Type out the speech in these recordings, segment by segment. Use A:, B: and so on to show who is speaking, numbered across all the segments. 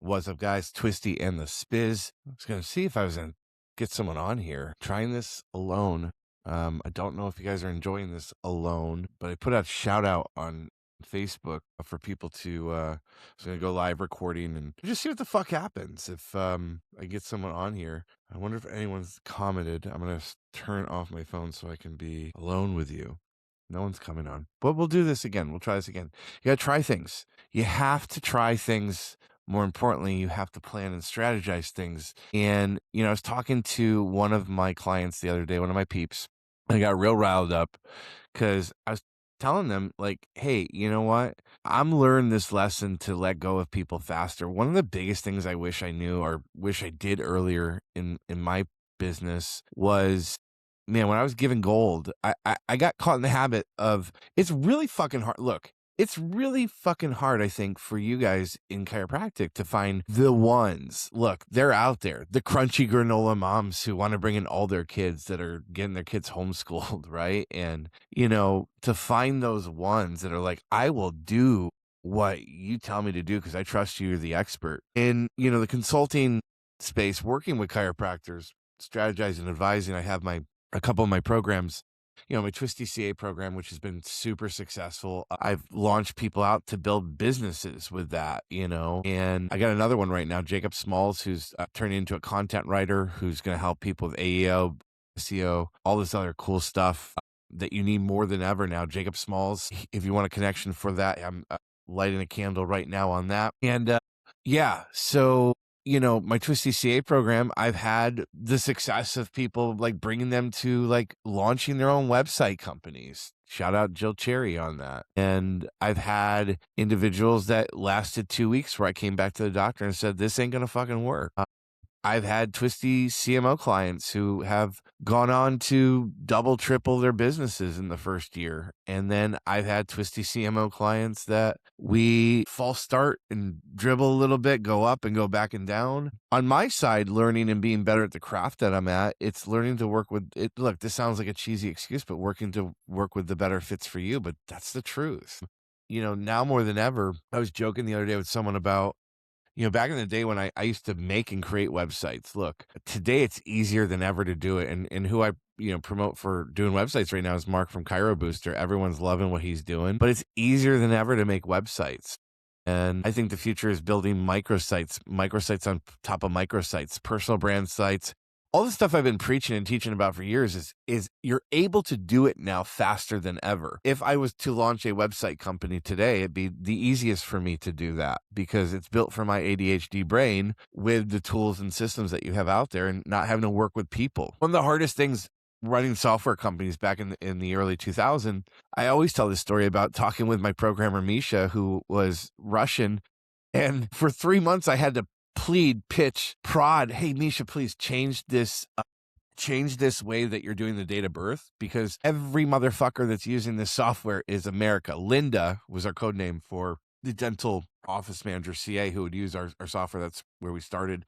A: What's up, guys? Twisty and the Spiz. I was going to see if I was going to get someone on here. Trying this alone. I don't know if you guys are enjoying this alone, but I put out a shout out on Facebook for people to, I was going to go live recording and just see what the fuck happens if I get someone on here. I wonder if anyone's commented. I'm going to turn off my phone so I can be alone with you. No one's coming on. But we'll do this again. We'll try this again. You got to try things. You have to try things. More importantly, you have to plan and strategize things. And, I was talking to one of my clients the other day, one of my peeps. I got real riled up because I was telling them, like, hey, you know what? I'm learning this lesson to let go of people faster. One of the biggest things I wish I knew or wish I did earlier in my business was, man, when I was giving gold, I got caught in the habit of, it's really fucking hard. Look, it's really fucking hard, I think, for you guys in chiropractic to find the ones. Look, they're out there. The crunchy granola moms who want to bring in all their kids that are getting their kids homeschooled, right? And, to find those ones that are like, I will do what you tell me to do because I trust you're the expert. In, the consulting space, working with chiropractors, strategizing and advising, I have a couple of my programs, my Twisty CA program, which has been super successful. I've launched people out to build businesses with that, and I got another one right now, Jacob Smalls, who's turning into a content writer, who's going to help people with AEO, SEO, all this other cool stuff that you need more than ever now. Jacob Smalls, if you want a connection for that, I'm lighting a candle right now on that. And so my Twisty CA program, I've had the success of people like bringing them to like launching their own website companies. Shout out Jill Cherry on that. And I've had individuals that lasted 2 weeks where I came back to the doctor and said, this ain't going to fucking work. I've had Twisty CMO clients who have gone on to double, triple their businesses in the first year. And then I've had Twisty CMO clients that we false start and dribble a little bit, go up and go back and down. On my side, learning and being better at the craft that I'm at, it's learning to work with it. Look, this sounds like a cheesy excuse, but working to work with the better fits for you. But that's the truth. Now more than ever, I was joking the other day with someone about, back in the day when I used to make and create websites, look, today it's easier than ever to do it. And who I, promote for doing websites right now is Mark from Chiro Booster. Everyone's loving what he's doing, but it's easier than ever to make websites. And I think the future is building microsites on top of microsites, personal brand sites. All the stuff I've been preaching and teaching about for years is you're able to do it now faster than ever. If I was to launch a website company today, it'd be the easiest for me to do that because it's built for my ADHD brain with the tools and systems that you have out there and not having to work with people. One of the hardest things running software companies back in the early 2000s, I always tell this story about talking with my programmer, Misha, who was Russian. And for 3 months, I had to plead, pitch, prod, hey, Misha, please change this way that you're doing the date of birth because every motherfucker that's using this software is America. Linda was our code name for the dental office manager, CA, who would use our software. That's where we started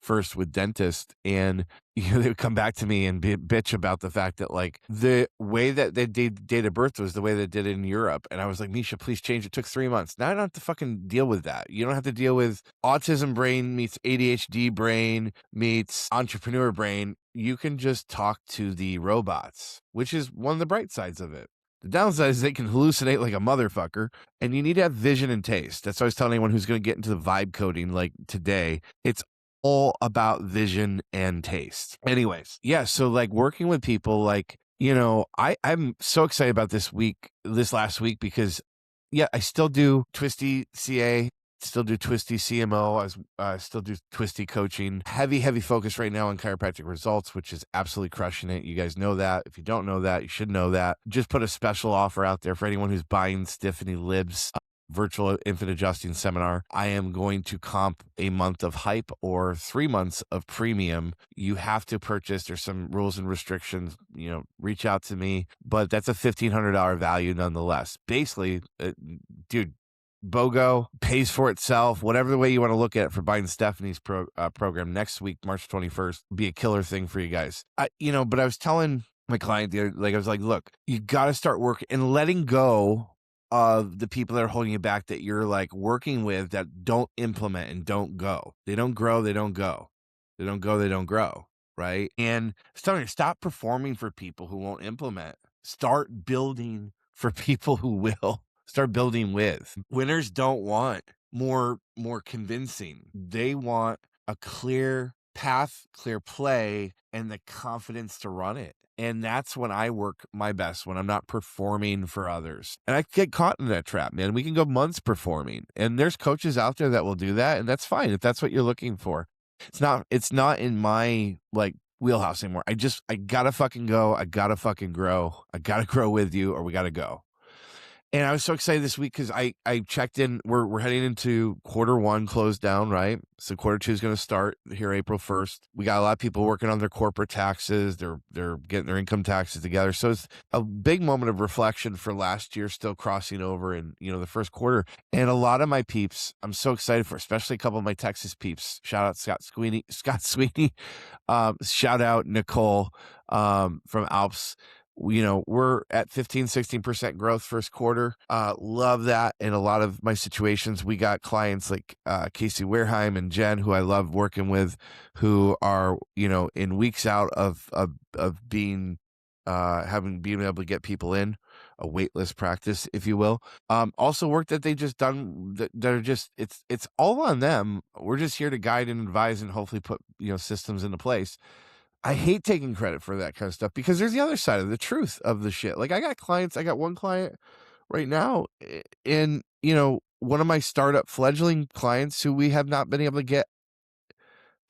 A: first with dentist. And they would come back to me and bitch about the fact that like the way that they did date of birth was the way they did it in Europe. And I was like, Misha, please change. It took 3 months. Now I don't have to fucking deal with that. You don't have to deal with autism brain meets ADHD brain meets entrepreneur brain. You can just talk to the robots, which is one of the bright sides of it. The downside is they can hallucinate like a motherfucker, and you need to have vision and taste. That's what I was telling anyone who's going to get into the vibe coding like today. It's all about vision and taste. Anyways, yeah, so like working with people, like, I'm so excited about this last week because, yeah, I still do Twisty CA, still do Twisty CMO, I still do Twisty coaching. Heavy focus right now on chiropractic results, which is absolutely crushing it. You guys know that. If you don't know that, you should know that. Just put a special offer out there for anyone who's buying Stephanie Lib's virtual infant adjusting seminar. I am going to comp a month of hype or 3 months of premium. You have to purchase. There's some rules and restrictions, reach out to me, but that's a $1,500 value nonetheless. Basically, dude, BOGO pays for itself, whatever the way you want to look at it for buying Stephanie's program next week, March 21st, be a killer thing for you guys. But I was telling my client, I was like, look, you got to start working and letting go of the people that are holding you back that you're like working with that don't implement and don't go. They don't grow, they don't go. They don't go, they don't grow. Right. And stop performing for people who won't implement. Start building for people who will. Start building with. Winners don't want more convincing. They want a clear path, clear play, and the confidence to run it. And that's when I work my best, when I'm not performing for others. And I get caught in that trap, man. We can go months performing. And there's coaches out there that will do that, and that's fine if that's what you're looking for. It's not in my like wheelhouse anymore. I gotta fucking go. I gotta fucking grow. I gotta grow with you, or we gotta go. And I was so excited this week because I checked in. We're heading into Q1 closed down, right? So Q2 is going to start here April 1st. We got a lot of people working on their corporate taxes. They're getting their income taxes together. So it's a big moment of reflection for last year, still crossing over in the first quarter. And a lot of my peeps, I'm so excited for, especially a couple of my Texas peeps. Shout out Scott Sweeney. Shout out Nicole from Alps. We're at 15-16% growth first quarter. Love that. In a lot of my situations, we got clients like Casey Wareheim and Jen, who I love working with, who are in weeks out of being being able to get people in a waitlist practice, if you will. Also work that they just done that are just it's all on them. We're just here to guide and advise and hopefully put systems into place. I hate taking credit for that kind of stuff because there's the other side of the truth of the shit. Like I got one client right now in, one of my startup fledgling clients who we have not been able to get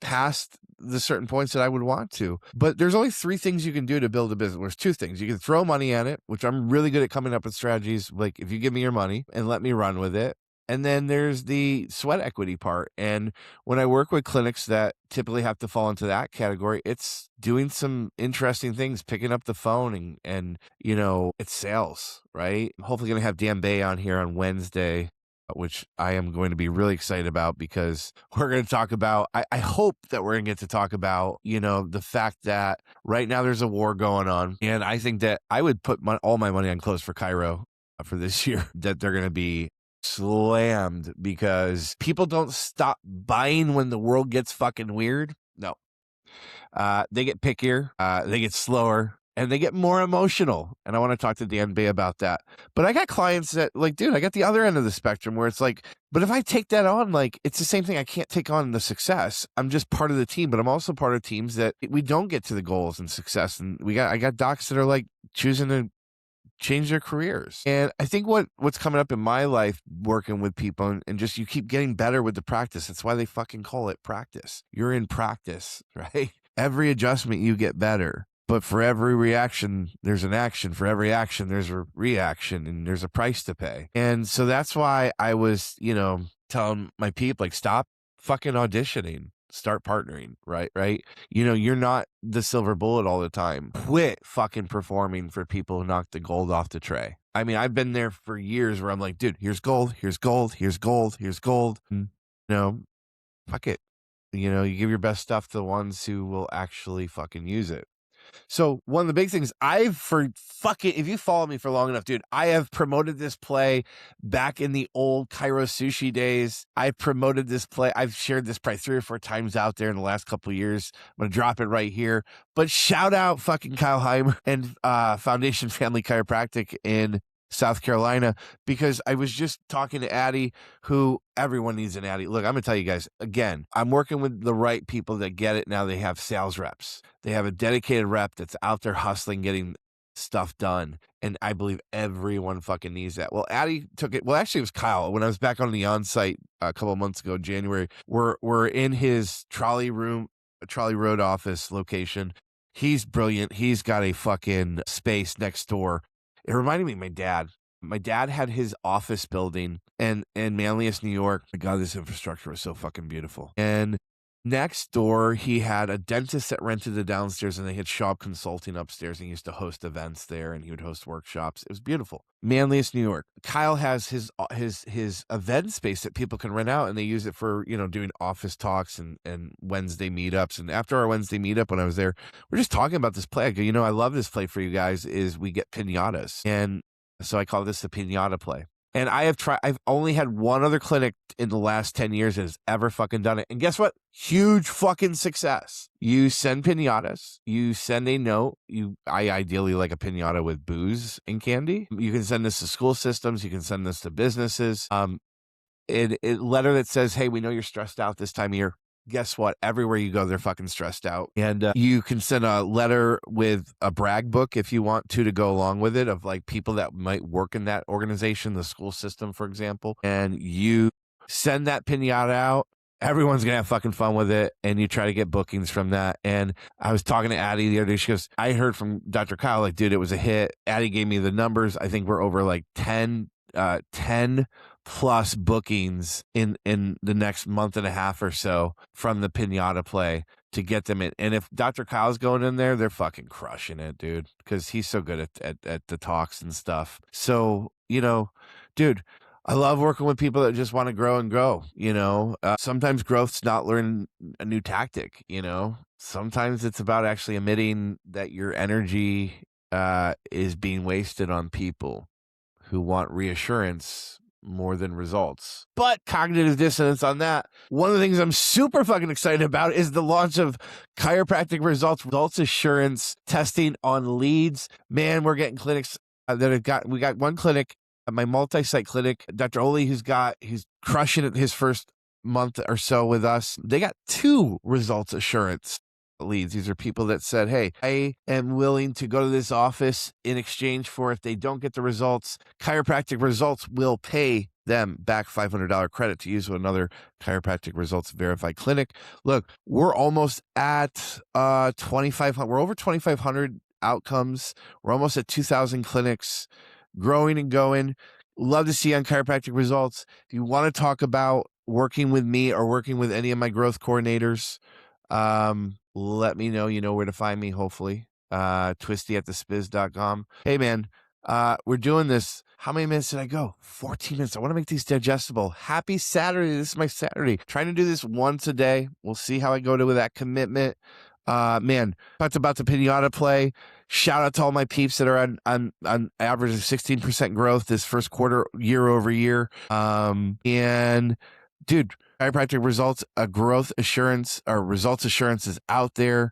A: past the certain points that I would want to. But there's only 3 things you can do to build a business. There's 2 things. You can throw money at it, which I'm really good at coming up with strategies. Like if you give me your money and let me run with it. And then there's the sweat equity part. And when I work with clinics that typically have to fall into that category, it's doing some interesting things, picking up the phone and it's sales, right? I'm hopefully going to have Dan Bay on here on Wednesday, which I am going to be really excited about because we're going to talk about, I hope that we're going to get to talk about, the fact that right now there's a war going on. And I think that I would put all my money on close for Cairo for this year, that they're going to be slammed because people don't stop buying when the world gets fucking weird. No. They get pickier, they get slower, and they get more emotional. And I want to talk to Dan Bay about that. But I got clients that like, dude, I got the other end of the spectrum where it's like, but if I take that on, like, it's the same thing. I can't take on the success. I'm just part of the team, but I'm also part of teams that we don't get to the goals and success. And I got docs that are like choosing to change their careers. And I think what's coming up in my life working with people and just you keep getting better with the practice. That's why they fucking call it practice. You're in practice, right? Every adjustment you get better. But for every reaction, there's an action. For every action, there's a reaction and there's a price to pay. And so that's why I was, telling my people, like, stop fucking auditioning. Start partnering, right? You're not the silver bullet all the time. Quit fucking performing for people who knock the gold off the tray. I mean, I've been there for years where I'm like, dude, here's gold, here's gold, here's gold, here's gold. Fuck it. You give your best stuff to the ones who will actually fucking use it. So one of the big things if you follow me for long enough, dude, I have promoted this play back in the old Cairo Sushi days. I promoted this play. I've shared this probably 3 or 4 times out there in the last couple of years. I'm going to drop it right here. But shout out fucking Kyle Heimer and Foundation Family Chiropractic in South Carolina, because I was just talking to Addie, who everyone needs an Addie. Look, I'm going to tell you guys, again, I'm working with the right people that get it now. They have sales reps. They have a dedicated rep that's out there hustling, getting stuff done. And I believe everyone fucking needs that. Well, Addie took it. Well, actually, it was Kyle. When I was back on the on-site a couple of months ago, January, we're in his trolley road office location. He's brilliant. He's got a fucking space next door. It reminded me of my dad. My dad had his office building in Manlius, New York. My God, this infrastructure was so fucking beautiful. And next door, he had a dentist that rented the downstairs, and they had Schaub Consulting upstairs, and he used to host events there, and he would host workshops. It was beautiful. Manlius, New York. Kyle has his event space that people can rent out, and they use it for, doing office talks and Wednesday meetups. And after our Wednesday meetup, when I was there, we're just talking about this play. I go, I love this play for you guys is we get pinatas. And so I call this the Pinata play. And I've only had one other clinic in the last 10 years that has ever fucking done it. And guess what? Huge fucking success. You send pinatas, you send a note. I ideally like a pinata with booze and candy. You can send this to school systems. You can send this to businesses. A letter that says, hey, we know you're stressed out this time of year. Guess what? Everywhere you go, they're fucking stressed out. And you can send a letter with a brag book if you want to go along with it, of like people that might work in that organization, the school system, for example. And you send that pinata out. Everyone's going to have fucking fun with it. And you try to get bookings from that. And I was talking to Addie the other day. She goes, I heard from Dr. Kyle, like, dude, it was a hit. Addie gave me the numbers. I think we're over like 10 plus bookings in the next month and a half or so from the pinata play to get them in. And if Dr. Kyle's going in there, they're fucking crushing it, dude, because he's so good at the talks and stuff. So, dude, I love working with people that just want to grow and grow. Sometimes growth's not learning a new tactic. Sometimes it's about actually admitting that your energy is being wasted on people who want reassurance more than results. But cognitive dissonance on that. One of the things I'm super fucking excited about is the launch of Chiropractic Results Assurance testing on leads. Man, we're getting clinics we got one clinic, my multi-site clinic, Dr. Oli, he's crushing it his first month or so with us. They got 2 results assurance leads. These are people that said, hey, I am willing to go to this office in exchange for, if they don't get the results, Chiropractic Results will pay them back $500 credit to use with another Chiropractic Results verified clinic. Look, we're almost at 2,500. We're over 2,500 outcomes. We're almost at 2,000 clinics, growing and going. Love to see you on Chiropractic Results. If you want to talk about working with me or working with any of my growth coordinators, let me know. You know where to find me, hopefully. Twisty@thespiz.com. Hey, man, we're doing this. How many minutes did I go? 14 minutes. I want to make these digestible. Happy Saturday. This is my Saturday. Trying to do this once a day. We'll see how I go with that commitment. Man, talked about the pinata play. Shout out to all my peeps that are on average of 16% growth this first quarter, year over year. And dude, Chiropractic Results, growth assurance or results assurance is out there.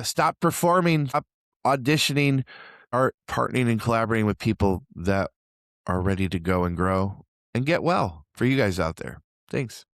A: Stop performing, stop auditioning, start partnering and collaborating with people that are ready to go and grow and get well for you guys out there. Thanks.